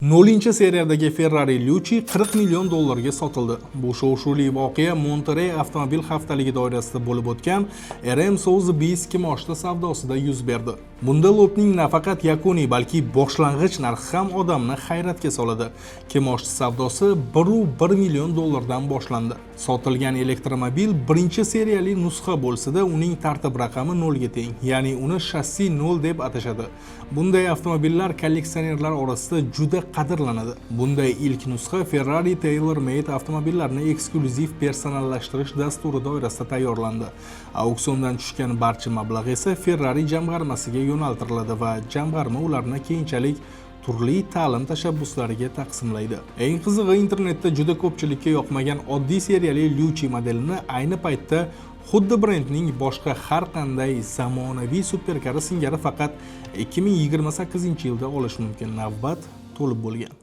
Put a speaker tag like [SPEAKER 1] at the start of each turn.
[SPEAKER 1] 0 seriyadagi Ferrari Lucci 40 million dollarga sotildi. Bu shov-shuvli voqea Monterey avtomobil haftaligi doirasida bo'lib o'tgan RM Sotheby's kimoshdi savdosida yuz berdi. Bunda lotning nafaqat yakuniy, balki boshlang'ich narxi ham odamni hayratga soladi. Kimoshdi savdosi 1,1 million dollardan boshlandi. Sotilgan elektromobil birinchi seriyali nusxa bo'lsa-da, uning tartib raqami 0 ga teng, ya'ni uni shassi 0 deb atashadi. Bunday avtomobillar kolleksionerlar orasida juda qadrlanadi. Bunday ilk nusxa Ferrari tailor-made avtomobillarni eksklyuziv personallashtirish dasturi doirasida tayyorlandi. Auksiondan tushgan barcha mablag' esa Ferrari jamg'armasiga yo'naltiriladi va jamg'arma ularni keyinchalik turli ta'lim tashabbuslariga taqsimlaydi. Eng qizig'i, internetda juda ko'pchilikka yoqmagan oddiy seriyali Lucci modelini ayni paytda xuddi brendning boshqa har qanday zamonaviy superkari singari faqat 2028-yilda olish mumkin. Navbat to'lib bo'lgan.